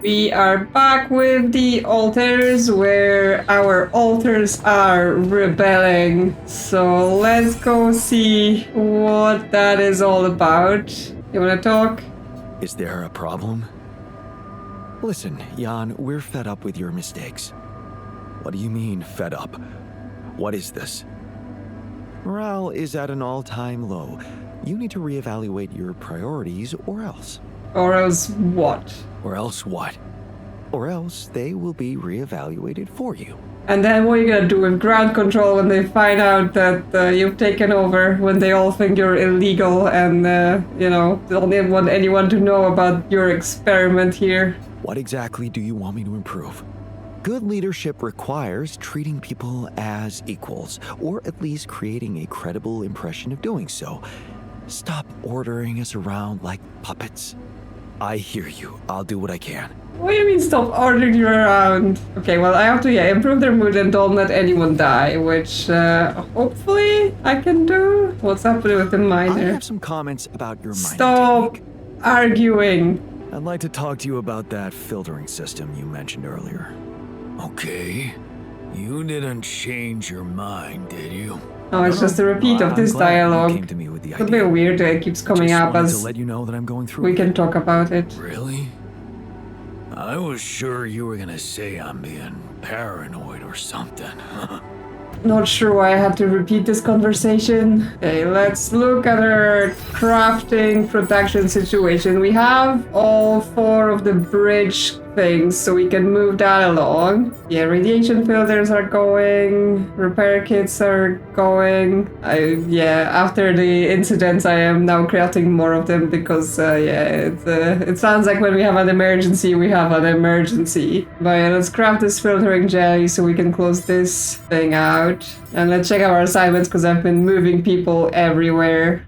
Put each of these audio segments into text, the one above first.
We are back with the altars, where our altars are rebelling. So let's go see what that is all about. You wanna talk? Is there a problem? Listen, Jan, we're fed up with your mistakes. What do you mean, fed up? What is this? Morale is at an all-time low. You need to reevaluate your priorities, or else. Or else what? Or else what? Or else they will be reevaluated for you. And then what are you gonna do with ground control when they find out that you've taken over, when they all think you're illegal and, don't want anyone to know about your experiment here? What exactly do you want me to improve? Good leadership requires treating people as equals, or at least creating a credible impression of doing so. Stop ordering us around like puppets. I hear you. I'll do what I can. What do you mean stop ordering you around? Okay, well, I have to, improve their mood and don't let anyone die, which, hopefully I can do. What's happening with the miner? I have some comments about your mining Stop technique. arguing. I'd like to talk to you about that filtering system you mentioned earlier. Okay. You didn't change your mind, did you? Oh, it's just a repeat of this I'm glad you dialogue. came to me with the It's a idea. bit weird that it keeps coming Just up wanted as to let you know that I'm going through we it. can talk about it. Really? I was sure you were gonna say I'm being paranoid or something. Not sure why I had to repeat this conversation. Okay, let's look at our crafting production situation. We have all 4 of the bridge things, so we can move that along. Yeah, radiation filters are going, repair kits are going. After the incidents, I am now crafting more of them because, it sounds like when we have an emergency, we have an emergency. But yeah, let's craft this filtering jelly so we can close this thing out. And let's check our assignments because I've been moving people everywhere.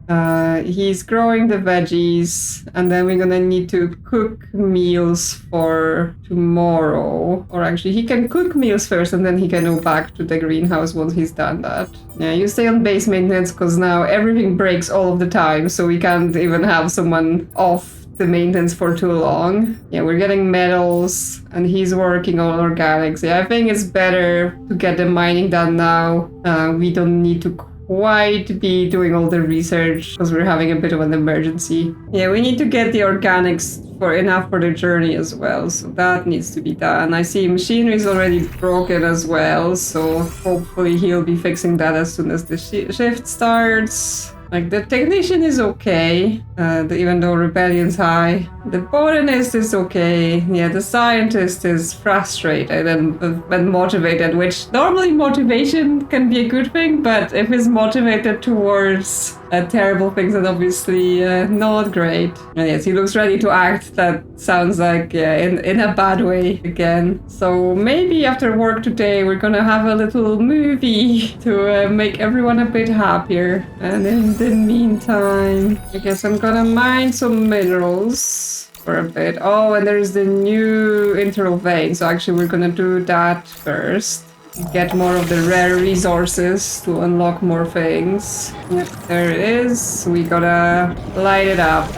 He's growing the veggies, and then we're gonna need to cook meals for tomorrow. Or actually, he can cook meals first and then he can go back to the greenhouse once he's done that. Yeah, you stay on base maintenance because now everything breaks all of the time, so we can't even have someone off the maintenance for too long. Yeah, we're getting metals and he's working on organics. Yeah, I think it's better to get the mining done now. We don't need to quite be doing all the research because we're having a bit of an emergency. Yeah, we need to get the organics enough for the journey as well, so that needs to be done. I see machinery is already broken as well, so hopefully he'll be fixing that as soon as the shift starts. Like, the technician is okay, even though rebellion's high. The botanist is okay. Yeah, the scientist is frustrated and motivated, which normally motivation can be a good thing, but if he's motivated towards terrible things, then obviously not great. And yes, he looks ready to act. That sounds like, in a bad way again. So maybe after work today, we're gonna have a little movie to make everyone a bit happier. And in the meantime, I guess I'm gonna mine some minerals for a bit. Oh, and there's the new internal vein. So actually we're gonna do that first. Get more of the rare resources to unlock more things. Yep, there it is. We gotta light it up.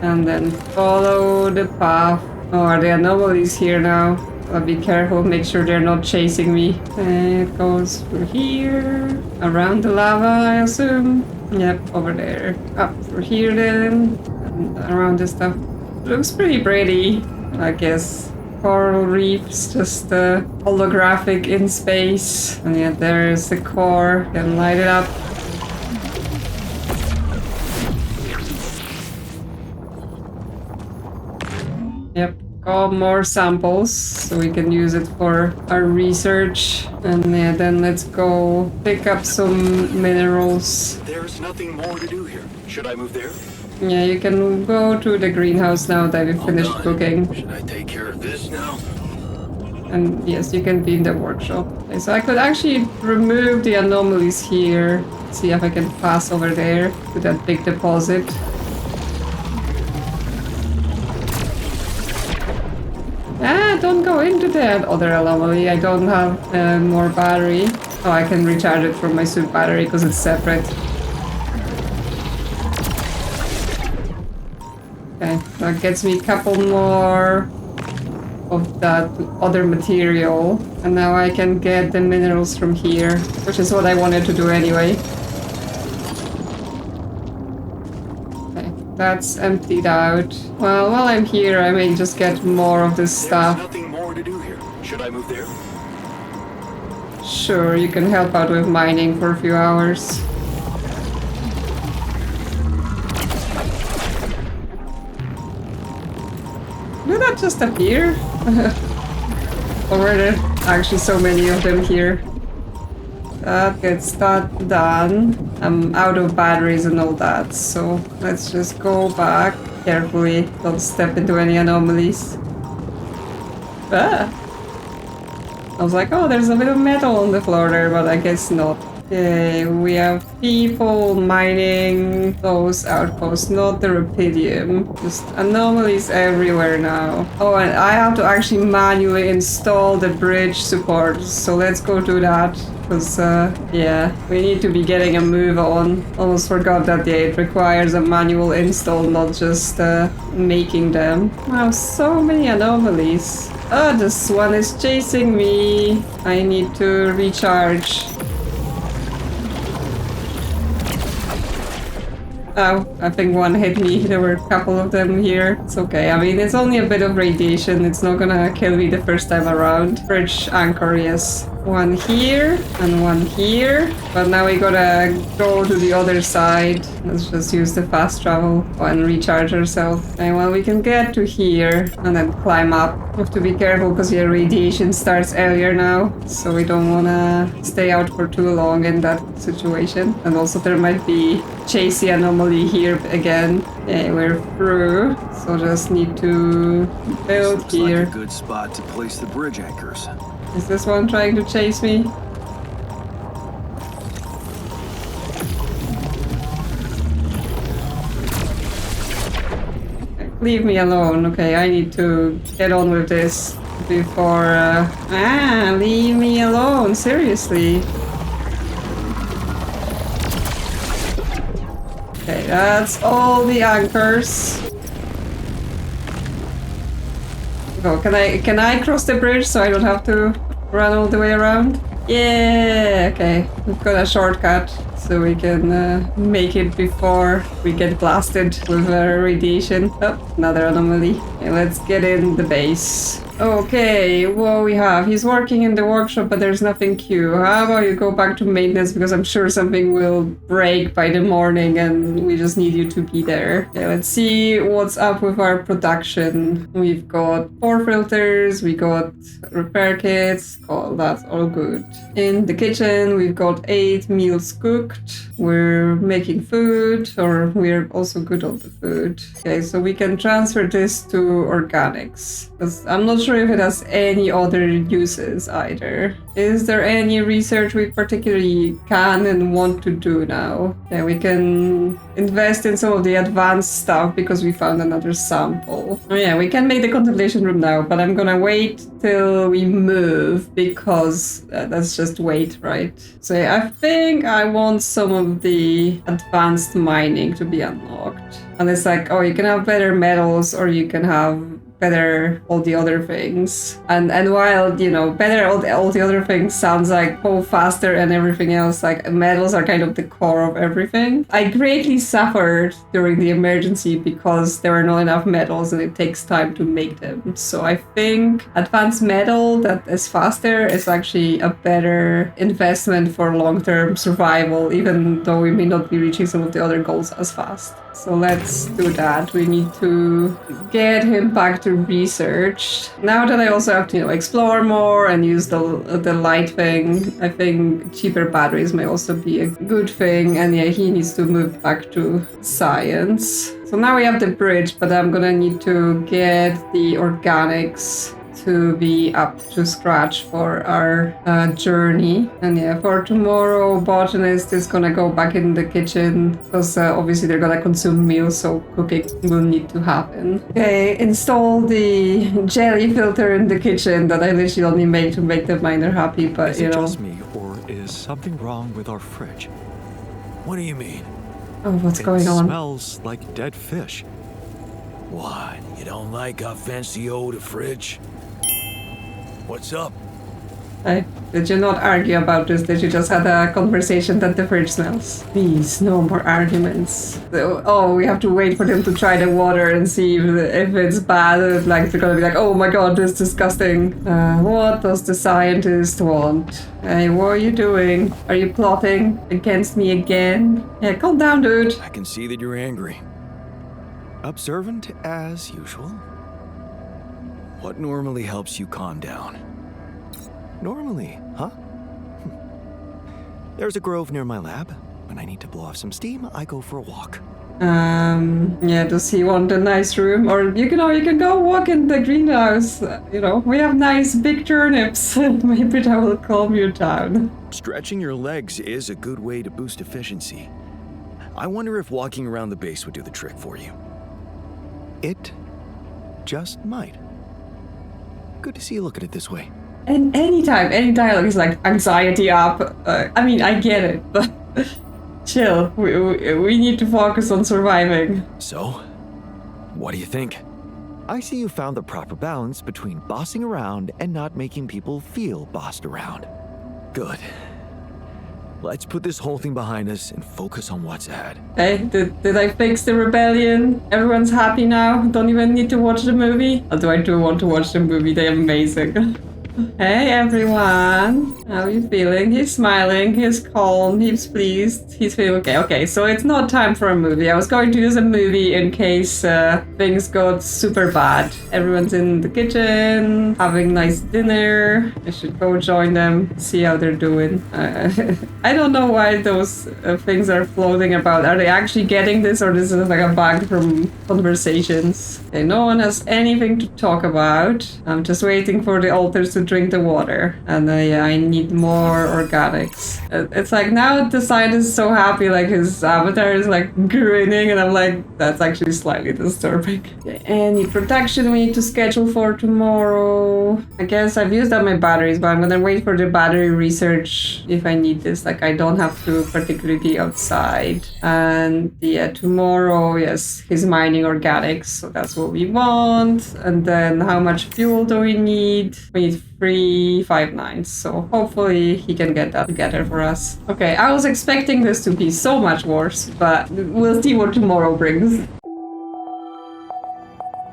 And then follow the path. Oh, are the anomalies here now? I'll be careful, make sure they're not chasing me. And it goes through here, around the lava, I assume. Yep, over there. Up through here then, and around this stuff. Looks pretty pretty, I guess. Coral reefs, just holographic in space. And yeah, there's the core. Can light it up. Yep, got more samples, so we can use it for our research. And yeah, then let's go pick up some minerals. There's nothing more to do here. Should I move there? Yeah, you can go to the greenhouse now that we finished cooking. Should I take care of this now? And yes, you can be in the workshop. Okay, so I could actually remove the anomalies here. See if I can pass over there to that big deposit. Don't go into that other anomaly. I don't have more battery. Oh, I can recharge it from my suit battery because it's separate. Okay, that gets me a couple more of that other material. And now I can get the minerals from here, which is what I wanted to do anyway. Okay, that's emptied out. Well, while I'm here, I may just get more of this stuff. There's nothing more to do here. Should I move there? Sure, you can help out with mining for a few hours. Did that just appear? Or were there actually so many of them here? That gets that done. I'm out of batteries and all that, so let's just go back carefully. Don't step into any anomalies. Ah! I was like, oh, there's a bit of metal on the floor there, but I guess not. Okay, we have people mining those outposts, not the rubidium. Just anomalies everywhere now. Oh, and I have to actually manually install the bridge support, so let's go do that. Because, yeah, we need to be getting a move on. Almost forgot that, yeah, it requires a manual install, not just making them. Wow, so many anomalies. Oh, this one is chasing me. I need to recharge. Oh, I think one hit me. There were a couple of them here. It's okay. I mean, it's only a bit of radiation. It's not gonna kill me the first time around. Bridge anchor, yes. One here and one here. But now we gotta go to the other side. Let's just use the fast travel and recharge ourselves. And well, we can get to here and then climb up. We have to be careful because the radiation starts earlier now. So we don't wanna stay out for too long in that situation. And also there might be chasey anomaly here again. Okay, we're through. So just need to build Looks here. like a good spot to place the bridge anchors. Is this one trying to chase me? Leave me alone. Okay, I need to get on with this before... leave me alone. Seriously. Okay, that's all the anchors. Oh, can I cross the bridge so I don't have to run all the way around? Yeah, okay. We've got a shortcut so we can make it before we get blasted with radiation. Oh, another anomaly. Okay, let's get in the base. Okay, what we have? He's working in the workshop, but there's nothing queue. How about you go back to maintenance because I'm sure something will break by the morning and we just need you to be there. Okay, let's see what's up with our production. We've got 4 filters, we got repair kits, oh, that's all good. In the kitchen, we've got 8 meals cooked. We're making food, or we're also good on the food. Okay, so we can transfer this to organics. Because I'm not sure if it has any other uses either. Is there any research we particularly can and want to do now? Yeah, we can invest in some of the advanced stuff because we found another sample. Oh yeah, we can make the contemplation room now, but I'm gonna wait till we move because that's just wait, right? So yeah, I think I want some of the advanced mining to be unlocked. And it's like, oh, you can have better metals or you can have better all the other things. And while, you know, better all the other things sounds like go faster and everything else, like metals are kind of the core of everything. I greatly suffered during the emergency because there were not enough metals and it takes time to make them. So I think advanced metal that is faster is actually a better investment for long-term survival, even though we may not be reaching some of the other goals as fast. So let's do that. We need to get him back to research. Now that I also have to, you know, explore more and use the light thing, I think cheaper batteries may also be a good thing. And yeah, he needs to move back to science. So now we have the bridge, but I'm gonna need to get the organics to be up to scratch for our journey. And yeah, for tomorrow, botanist is gonna go back in the kitchen because obviously they're gonna consume meals, so cooking will need to happen. Okay, install the jelly filter in the kitchen that I literally only made to make the miner happy, but Is you it know. just me, or is something wrong with our fridge? What do you mean? Oh, what's It going on? smells like dead fish. What? You don't like our fancy old fridge? What's up? Did you not argue about this? Did you just have a conversation that the fridge smells? Please, no more arguments. Oh, we have to wait for them to try the water and see if it's bad. Like, they're gonna be like, oh my god, this is disgusting. What does the scientist want? Hey, what are you doing? Are you plotting against me again? Yeah, calm down, dude. I can see that you're angry. Observant as usual. What normally helps you calm down? Normally, huh? There's a grove near my lab. When I need to blow off some steam, I go for a walk. Yeah, does he want a nice room? Or you can go walk in the greenhouse. You know, we have nice big turnips. Maybe that will calm you down. Stretching your legs is a good way to boost efficiency. I wonder if walking around the base would do the trick for you. It just might. Good to see you look at it this way. And anytime, any dialogue is like anxiety up. I mean, I get it, but chill. We need to focus on surviving. So, what do you think? I see you found the proper balance between bossing around and not making people feel bossed around. Good. Let's put this whole thing behind us and focus on what's ahead. Hey, did I fix the rebellion? Everyone's happy now? Don't even need to watch the movie? Although I do want to watch the movie, they're amazing. Hey everyone, how are you feeling? He's smiling, he's calm, he's pleased, he's feeling okay. Okay, so it's not time for a movie. I was going to use a movie in case things got super bad. Everyone's in the kitchen, having nice dinner. I should go join them, see how they're doing. I don't know why those things are floating about. Are they actually getting this, or this is like a bug from conversations? Okay, no one has anything to talk about. I'm just waiting for the alters to drink the water, and yeah, I need more organics. It's like now the scientist is so happy, like his avatar is like grinning, and I'm like, that's actually slightly disturbing. Okay, any protection we need to schedule for tomorrow? I guess I've used up my batteries, but I'm gonna wait for the battery research if I need this. Like, I don't have to particularly be outside. And yeah, tomorrow, yes, he's mining organics, so that's what we want. And then how much fuel do we need? We need 359, so hopefully he can get that together for us. Okay, I was expecting this to be so much worse, but we'll see what tomorrow brings.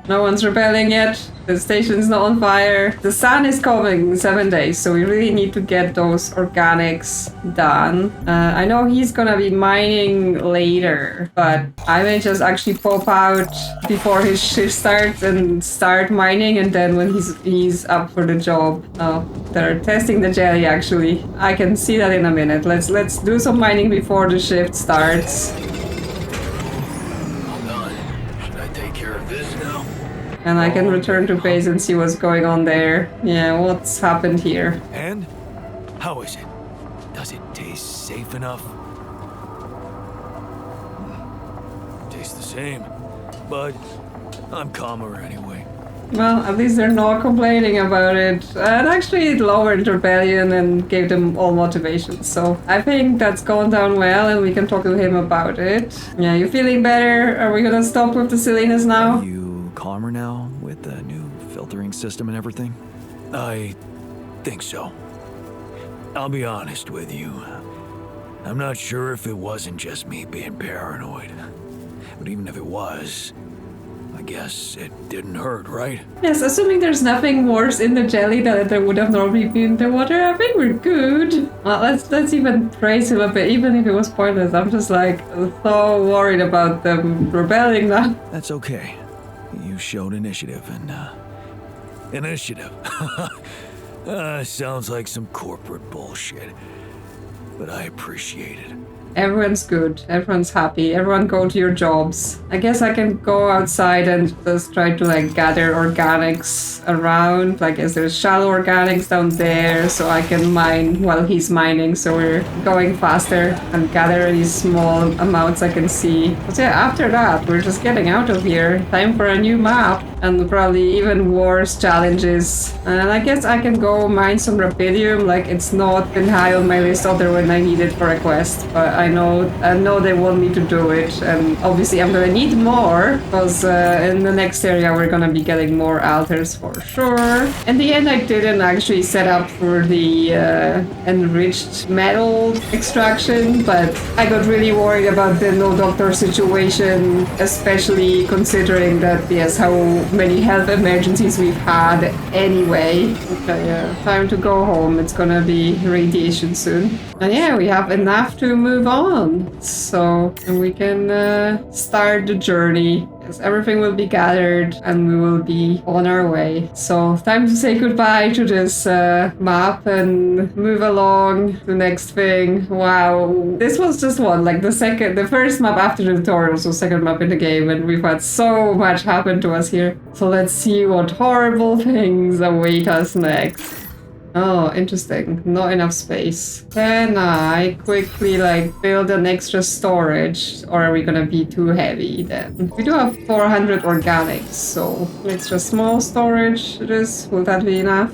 No one's rebelling yet. The station's not on fire. The sun is coming in 7 days, so we really need to get those organics done. I know he's gonna be mining later, but I may just actually pop out before his shift starts and start mining, and then when he's up for the job. Oh, they're testing the jelly actually. I can see that in a minute. Let's do some mining before the shift starts. And I can return to base and see what's going on there. Yeah, what's happened here? And? How is it? Does it taste safe enough? Tastes the same, but I'm calmer anyway. Well, at least they're not complaining about it. And actually it lowered rebellion and gave them all motivation. So I think that's gone down well, and we can talk to him about it. Yeah, you feeling better? Are we gonna stop with the silliness now? Are you calmer now with the new filtering system and everything? I think so. I'll be honest with you. I'm not sure if it wasn't just me being paranoid. But even if it was, I guess it didn't hurt, right? Yes, assuming there's nothing worse in the jelly than there would have normally been in the water, I think we're good. Well, let's even praise him a bit, even if it was pointless. I'm just like so worried about them rebelling now. That's okay. You showed initiative and, Initiative. Sounds like some corporate bullshit. But I appreciate it. Everyone's good, everyone's happy, everyone go to your jobs. I guess I can go outside and just try to like gather organics around. Like, is there shallow organics down there, so I can mine while he's mining, so we're going faster and gather any small amounts I can see. But yeah, after that, we're just getting out of here. Time for a new map and probably even worse challenges. And I guess I can go mine some rubidium. Like, it's not been high on my list other when I need it for a quest, but I know they want me to do it, and obviously I'm gonna need more, because in the next area we're gonna be getting more alters for sure. In the end, I didn't actually set up for the enriched metal extraction, but I got really worried about the no doctor situation, especially considering that, yes, how many health emergencies we've had anyway. Okay, time to go home. It's gonna be radiation soon. And yeah, we have enough to move on. So we can start the journey. Yes, everything will be gathered and we will be on our way. So time to say goodbye to this map and move along to the next thing. Wow, this was just one, like the first map after the tutorial, so second map in the game, and we've had so much happen to us here. So let's see what horrible things await us next. Oh, interesting. Not enough space. Can I quickly build an extra storage, or are we gonna be too heavy then? We do have 400 organics, so extra small storage. Will that be enough?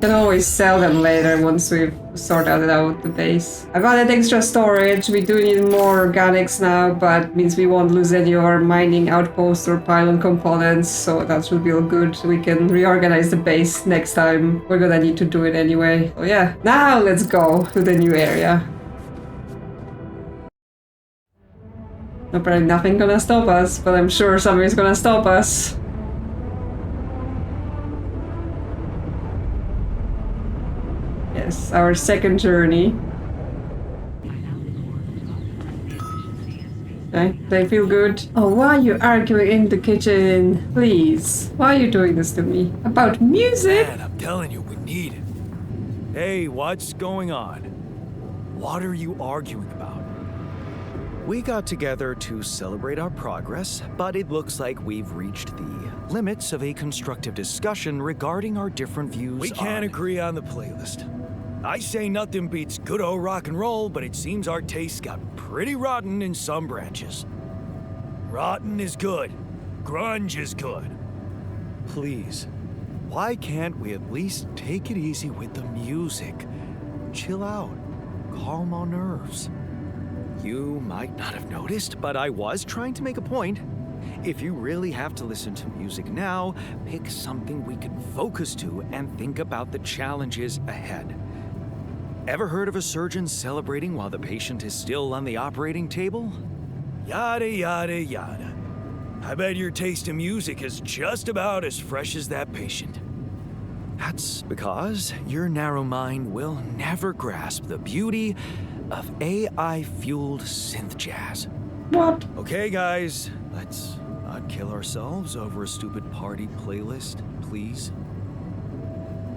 Can always sell them later once we've sorted out the base. I got that extra storage. We do need more organics now, but it means we won't lose any of our mining outposts or pylon components, so that should be all good. We can reorganize the base next time. We're gonna need to do it anyway. So yeah, now let's go to the new area. Apparently nothing gonna stop us, but I'm sure somebody's gonna stop us. Yes, our second journey. Okay, they feel good. Oh, why are you arguing in the kitchen? Please, why are you doing this to me? About music? Man, I'm telling you, we need it. Hey, what's going on? What are you arguing about? We got together to celebrate our progress, but it looks like we've reached the limits of a constructive discussion regarding our different views. We can't agree on the playlist. I say nothing beats good old rock and roll, but it seems our tastes got pretty rotten in some branches. Rotten is good. Grunge is good. Please, why can't we at least take it easy with the music? Chill out, calm our nerves. You might not have noticed, but I was trying to make a point. If you really have to listen to music now, pick something we can focus to and think about the challenges ahead. Ever heard of a surgeon celebrating while the patient is still on the operating table? Yada, yada, yada. I bet your taste in music is just about as fresh as that patient. That's because your narrow mind will never grasp the beauty of AI-fueled synth jazz. What? Okay, guys, let's not kill ourselves over a stupid party playlist, please.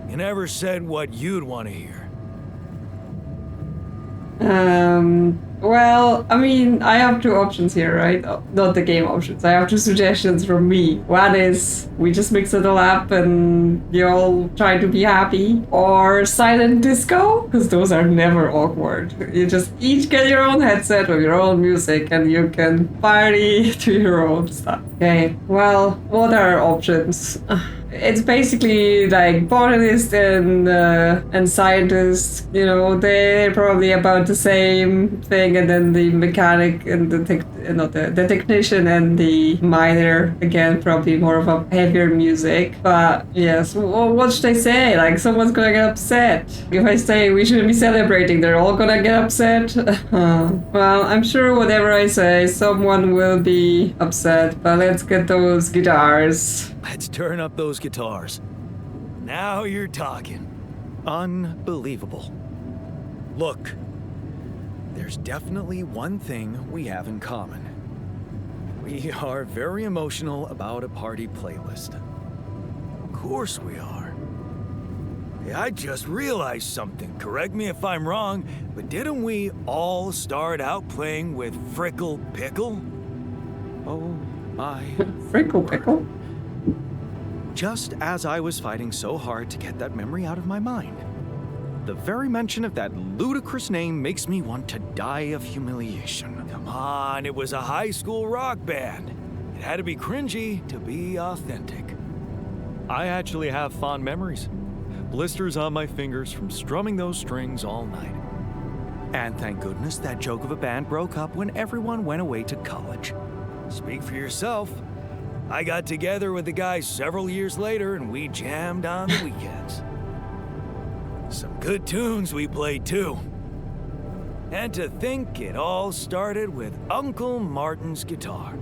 You never said what you'd want to hear. Well, I mean, I have two options here, right? Oh, not the game options. I have two suggestions from me. One is we just mix it all up and you all try to be happy. Or silent disco, because those are never awkward. You just each get your own headset with your own music and you can party to your own stuff. Okay, well, what are our options? It's basically like botanists and scientists, you know, they're probably about the same thing, and then the mechanic and the technician and the miner, again, probably more of a heavier music. But yes, what should I say? Like, someone's gonna get upset. If I say we shouldn't be celebrating, they're all gonna get upset. Well, I'm sure whatever I say, someone will be upset, but let's get those guitars. Let's turn up those guitars. Now you're talking. Unbelievable. Look, there's definitely one thing we have in common. We are very emotional about a party playlist. Of course we are. Hey, I just realized something. Correct me if I'm wrong, but didn't we all start out playing with Frickle Pickle? Oh my. Frickle Pickle? Just as I was fighting so hard to get that memory out of my mind. The very mention of that ludicrous name makes me want to die of humiliation. Come on, it was a high school rock band. It had to be cringy to be authentic. I actually have fond memories. Blisters on my fingers from strumming those strings all night. And thank goodness that joke of a band broke up when everyone went away to college. Speak for yourself. I got together with the guys several years later and we jammed on the weekends. Some good tunes we played too. And to think it all started with Uncle Martin's guitar.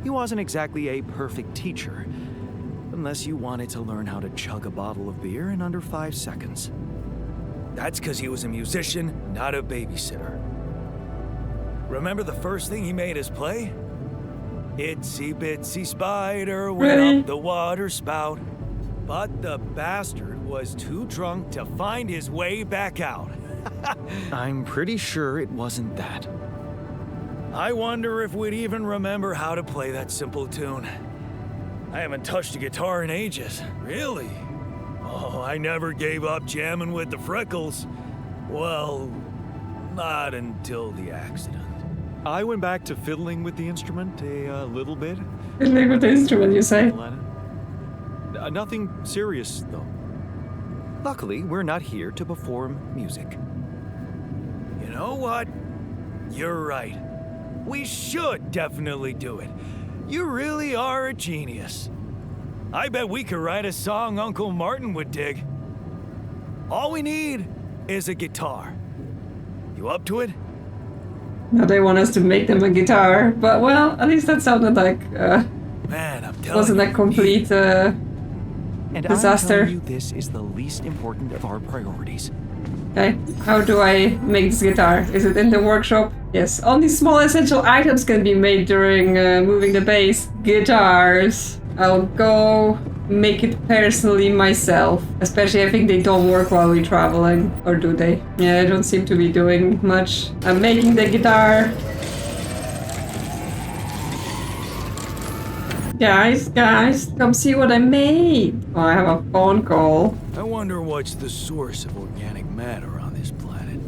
He wasn't exactly a perfect teacher, unless you wanted to learn how to chug a bottle of beer in under 5 seconds. That's because he was a musician, not a babysitter. Remember the first thing he made us play? Itsy bitsy spider went Really? up the water spout. But the bastard was too drunk to find his way back out. I'm pretty sure it wasn't that. I wonder if we'd even remember how to play that simple tune. I haven't touched a guitar in ages. Really? Oh, I never gave up jamming with the Freckles. Well, not until the accident. I went back to fiddling with the instrument a little bit. Fiddling with the instrument, you say? Nothing serious, though. Luckily, we're not here to perform music. You know what? You're right. We should definitely do it. You really are a genius. I bet we could write a song Uncle Martin would dig. All we need is a guitar. You up to it? Now they want us to make them a guitar, but well, at least that sounded like Man, I'm telling wasn't you. a complete And disaster. I'm telling you, this is the least important of our priorities. Okay, how do I make this guitar? Is it in the workshop? Yes, only small essential items can be made during moving the base. Guitars. I'll go make it personally myself. Especially I think they don't work while we're traveling. Or do they? Yeah, I don't seem to be doing much. I'm making the guitar. Guys, come see what I made. Oh, I have a phone call. I wonder what's the source of organic matter on this planet.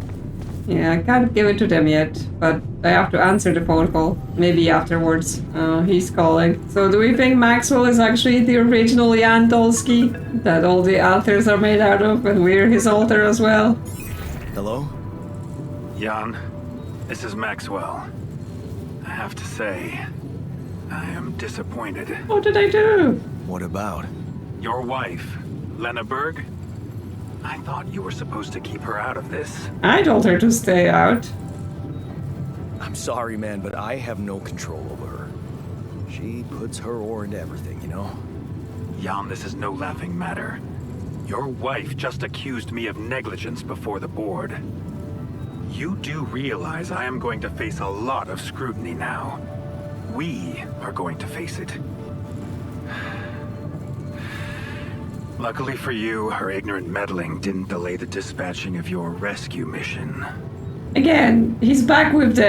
Yeah, I can't give it to them yet, but I have to answer the phone call. Maybe afterwards. He's calling. So do we think Maxwell is actually the original Jan Dolski? That all the alters are made out of, and we're his alter as well? Hello? Jan, this is Maxwell. I have to say, I am disappointed. What did I do? What about? Your wife, Lena Berg? I thought you were supposed to keep her out of this. I told her to stay out. I'm sorry, man, but I have no control over her. She puts her oar into everything, you know? Jan, this is no laughing matter. Your wife just accused me of negligence before the board. You do realize I am going to face a lot of scrutiny now. We are going to face it. Luckily for you, her ignorant meddling didn't delay the dispatching of your rescue mission. Again, he's back with the,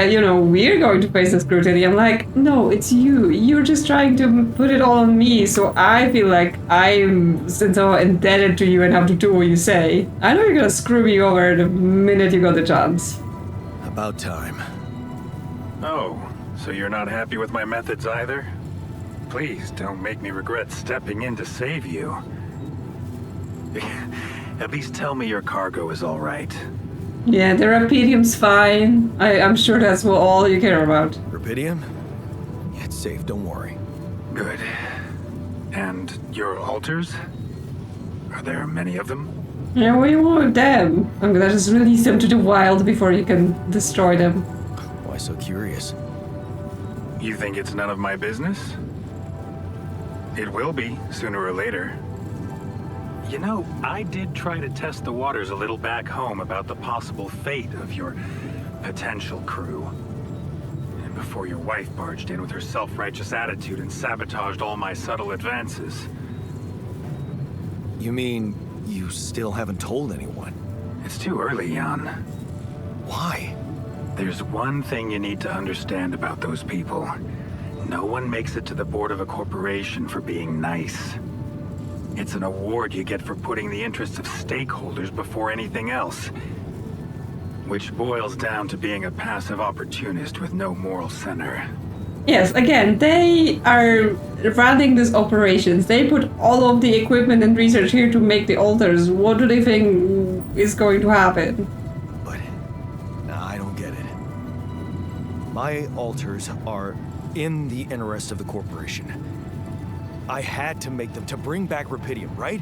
we're going to face the scrutiny. I'm like, no, it's you. You're just trying to put it all on me, so I feel like I'm somehow indebted to you and have to do what you say. I know you're gonna screw me over the minute you got the chance. About time. Oh, so you're not happy with my methods either? Please don't make me regret stepping in to save you. At least tell me your cargo is all right. Yeah, the Rapidium's fine. I'm sure that's all you care about. Rapidium? Yeah, it's safe, don't worry. Good. And your altars? Are there many of them? Yeah, what do you want with them? I'm gonna just release them to the wild before you can destroy them. Why so curious? You think it's none of my business? It will be, sooner or later. You know, I did try to test the waters a little back home about the possible fate of your potential crew. And before your wife barged in with her self-righteous attitude and sabotaged all my subtle advances. You mean you still haven't told anyone? It's too early, Jan. Why? There's one thing you need to understand about those people. No one makes it to the board of a corporation for being nice. It's an award you get for putting the interests of stakeholders before anything else. Which boils down to being a passive opportunist with no moral center. Yes, again, they are running these operations. They put all of the equipment and research here to make the altars. What do they think is going to happen? But My alters are in the interest of the corporation. I had to make them to bring back Rapidium, right?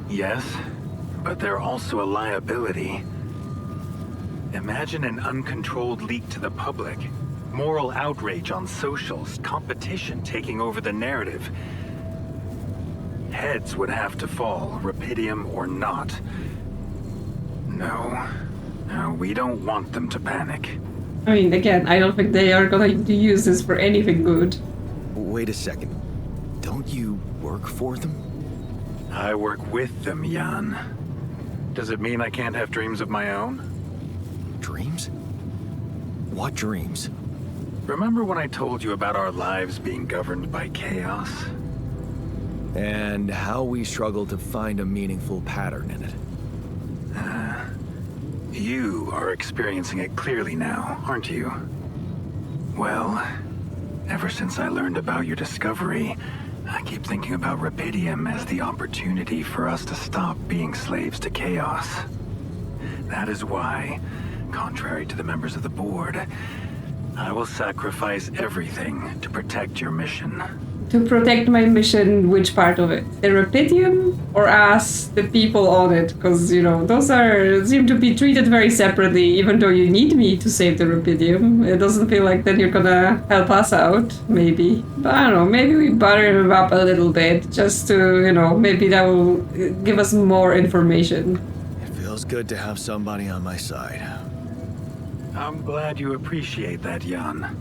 Yes, but they're also a liability. Imagine an uncontrolled leak to the public. Moral outrage on socials, competition taking over the narrative. Heads would have to fall, Rapidium or not. No, we don't want them to panic. I mean, again, I don't think they are going to use this for anything good. Wait a second. Don't you work for them? I work with them, Jan. Does it mean I can't have dreams of my own? Dreams? What dreams? Remember when I told you about our lives being governed by chaos? And how we struggle to find a meaningful pattern in it. You are experiencing it clearly now, aren't you? Well, ever since I learned about your discovery, I keep thinking about Rapidium as the opportunity for us to stop being slaves to chaos. That is why, contrary to the members of the board, I will sacrifice everything to protect your mission. To protect my mission, which part of it? The Rapidium or us, the people on it? Because, you know, those seem to be treated very separately, even though you need me to save the Rapidium. It doesn't feel like then you're gonna help us out, maybe. But I don't know, maybe we butter him up a little bit, just to, you know, maybe that will give us more information. It feels good to have somebody on my side. I'm glad you appreciate that, Jan.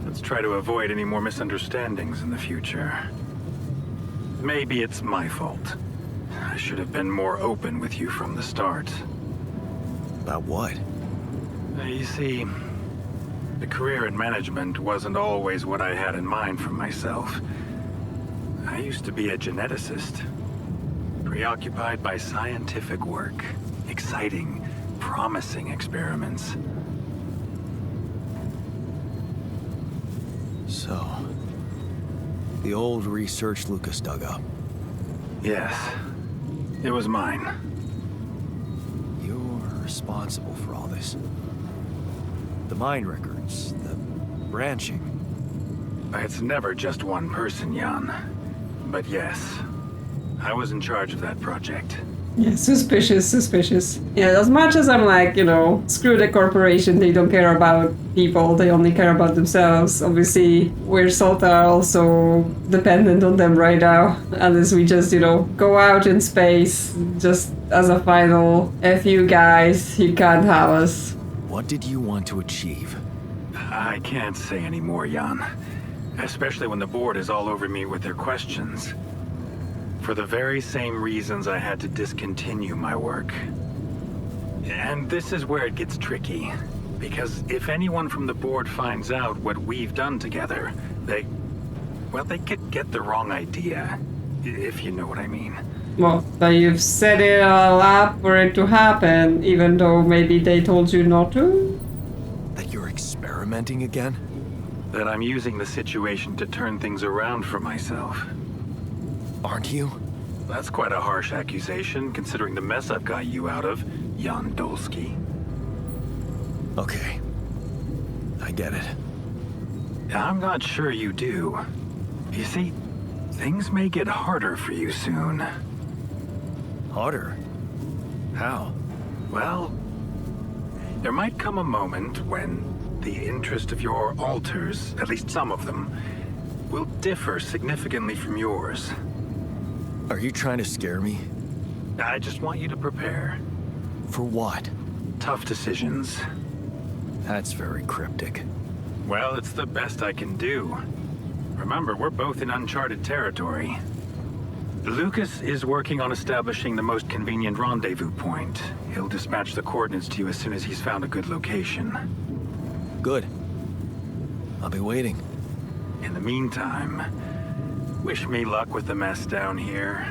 Let's try to avoid any more misunderstandings in the future. Maybe it's my fault. I should have been more open with you from the start. About what? You see, the career in management wasn't always what I had in mind for myself. I used to be a geneticist, preoccupied by scientific work, exciting, promising experiments. So, the old research Lucas dug up. Yes, it was mine. You're responsible for all this. The mine records, the branching. It's never just one person, Jan. But yes, I was in charge of that project. Yeah, suspicious. Yeah, as much as I'm like, you know, screw the corporation, they don't care about people, they only care about themselves. Obviously, we're sort of also dependent on them right now, unless we just, you know, go out in space, just as a final, F you guys, you can't have us. What did you want to achieve? I can't say any more, Jan. Especially when the board is all over me with their questions. For the very same reasons I had to discontinue my work. And this is where it gets tricky. Because if anyone from the board finds out what we've done together, they could get the wrong idea. If you know what I mean. Well, but you've set it all up for it to happen, even though maybe they told you not to? That you're experimenting again? That I'm using the situation to turn things around for myself. Aren't you? That's quite a harsh accusation, considering the mess I've got you out of, Jan Dolski. Okay. I get it. I'm not sure you do. You see, things may get harder for you soon. Harder? How? Well, there might come a moment when the interest of your alters, at least some of them, will differ significantly from yours. Are you trying to scare me? I just want you to prepare. For what? Tough decisions. That's very cryptic. Well, it's the best I can do. Remember, we're both in uncharted territory. Lucas is working on establishing the most convenient rendezvous point. He'll dispatch the coordinates to you as soon as he's found a good location. Good. I'll be waiting. In the meantime, wish me luck with the mess down here.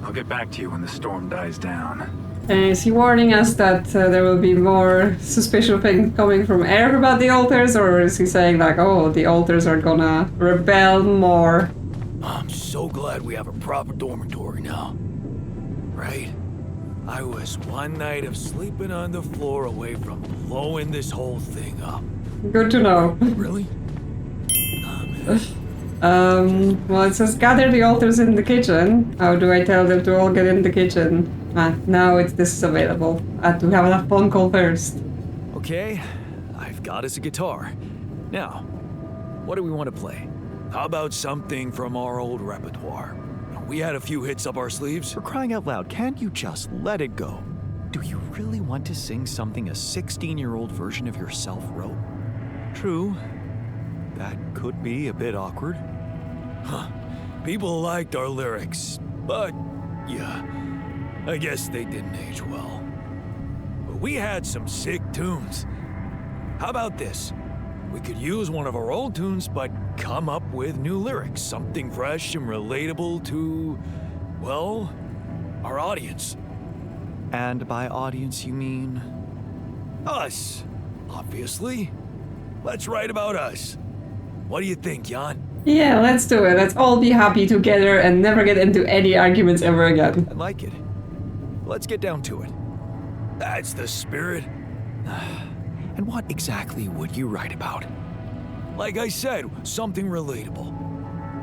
I'll get back to you when the storm dies down. And is he warning us that there will be more suspicious things coming from Air about the alters, or is he saying like, oh, the alters are gonna rebel more? I'm so glad we have a proper dormitory now. Right? I was one night of sleeping on the floor away from blowing this whole thing up. Good to know. Really? Oh, man. Well, it says gather the altars in the kitchen. How do I tell them to all get in the kitchen? Now this is available. I have to have a phone call first. Okay, I've got us a guitar. Now, what do we want to play? How about something from our old repertoire? We had a few hits up our sleeves. For crying out loud, can't you just let it go? Do you really want to sing something a 16-year-old version of yourself wrote? True, that could be a bit awkward. Huh. People liked our lyrics, but yeah, I guess they didn't age well. But we had some sick tunes. How about this? We could use one of our old tunes, but come up with new lyrics. Something fresh and relatable to, well, our audience. And by audience, you mean? Us, obviously. Let's write about us. What do you think, Jan? Yeah, let's do it. Let's all be happy together and never get into any arguments ever again. I like it. Let's get down to it. That's the spirit. And what exactly would you write about? Like I said, something relatable.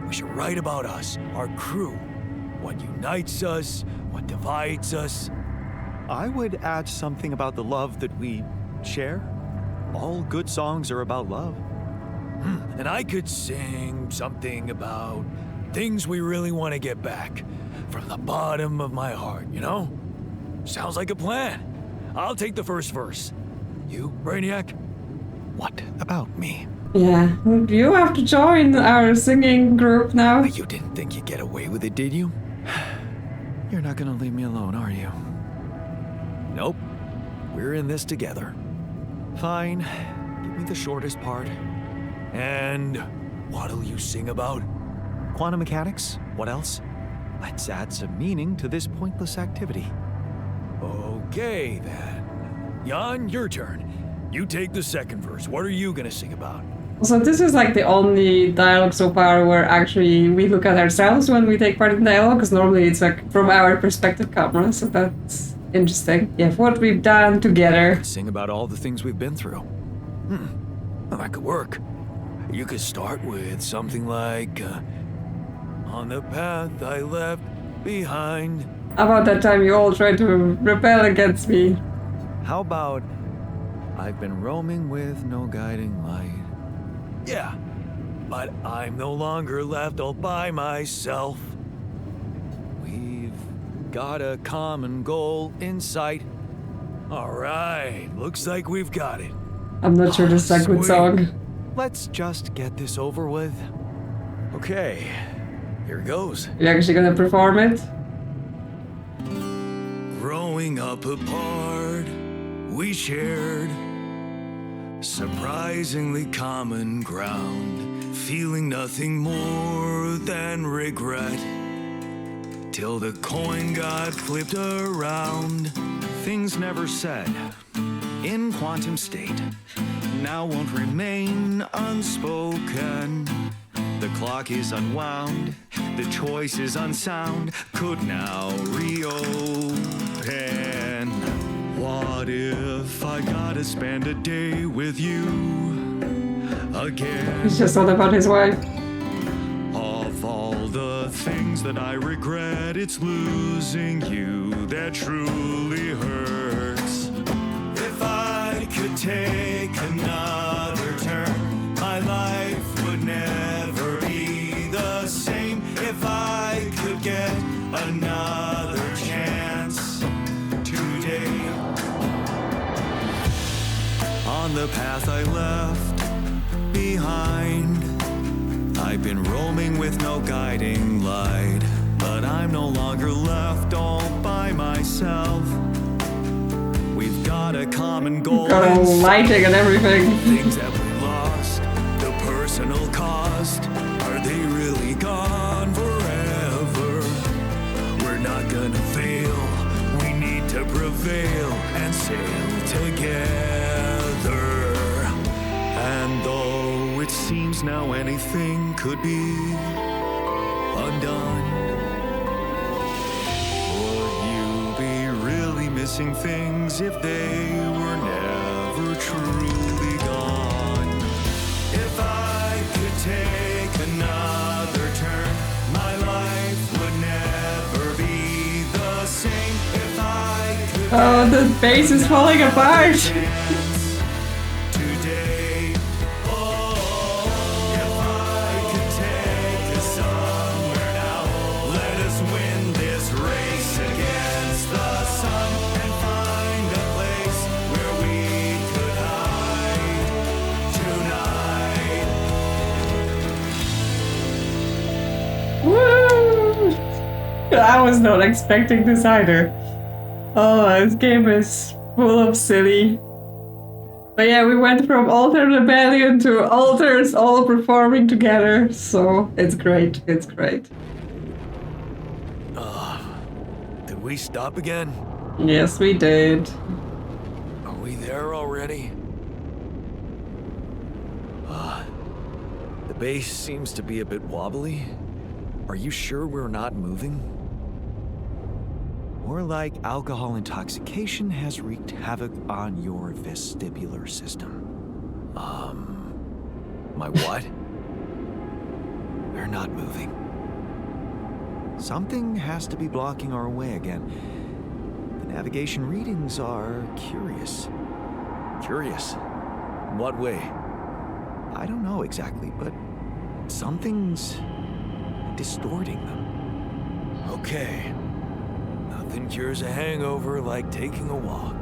We should write about us, our crew. What unites us, what divides us. I would add something about the love that we share. All good songs are about love. And I could sing something about things we really want to get back. From the bottom of my heart, you know? Sounds like a plan. I'll take the first verse. You, Brainiac? What about me? Yeah, you have to join our singing group now. You didn't think you'd get away with it, did you? You're not gonna leave me alone, are you? Nope. We're in this together. Fine. Give me the shortest part. And what'll you sing about? Quantum mechanics? What else? Let's add some meaning to this pointless activity. Okay, then. Jan, your turn. You take the second verse. What are you gonna sing about? So this is like the only dialogue so far where actually we look at ourselves when we take part in dialogue, because normally it's like from our perspective camera, so that's interesting. Yeah, what we've done together. Sing about all the things we've been through. Well, that could work. You could start with something like, on the path I left behind. About that time you all tried to rebel against me. How about I've been roaming with no guiding light? Yeah, but I'm no longer left all by myself. We've got a common goal in sight. All right, looks like we've got it. I'm not sure this is a good Sweet. song. Let's just get this over with. Okay, here goes. You're actually gonna perform it? Growing up apart, we shared surprisingly common ground, feeling nothing more than regret, till the coin got flipped around. Things never said in quantum state now won't remain unspoken. The clock is unwound, the choice is unsound, could now reopen. What if I gotta spend a day with you again? It's just all about his wife. Of all the things that I regret, it's losing you that truly hurts. If I could take another turn, my life would never be the same. If I could get another chance today. On the path I left behind, I've been roaming with no guiding light, but I'm no longer left all by myself. We've got a common goal. Got all lighting and everything. Things that we lost, the personal cost, are they really gone forever? We're not gonna fail, we need to prevail and sail together. And though it seems now anything could be undone, would you be really missing things if they were never truly gone. If I could take another turn, my life would never be the same. If I could Oh, the base is falling apart. today, oh, if I could take us somewhere now, let us win this race against the sun and find a place where we could hide tonight. Woo! I was not expecting this either. Oh, this game is full of silly. But yeah, we went from Alter Rebellion to Alters all performing together, so it's great, it's great. Did we stop again? Yes, we did. Are we there already? The base seems to be a bit wobbly. Are you sure we're not moving? More like alcohol intoxication has wreaked havoc on your vestibular system. My what? We're not moving. Something has to be blocking our way again. The navigation readings are curious. Curious? In what way? I don't know exactly, but something's distorting them. Okay. Nothing cures a hangover like taking a walk.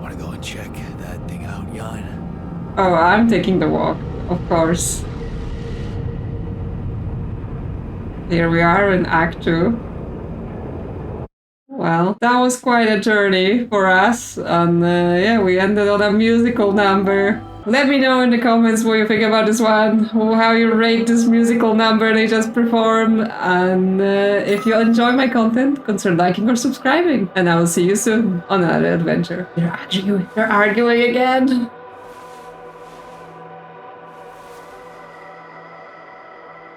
Wanna go and check that thing out, Jan? Oh, I'm taking the walk, of course. Here we are in Act 2. Well, that was quite a journey for us, and yeah, we ended on a musical number. Let me know in the comments what you think about this one, how you rate this musical number they just performed, and if you enjoy my content, consider liking or subscribing, and I will see you soon on another adventure. They're arguing again.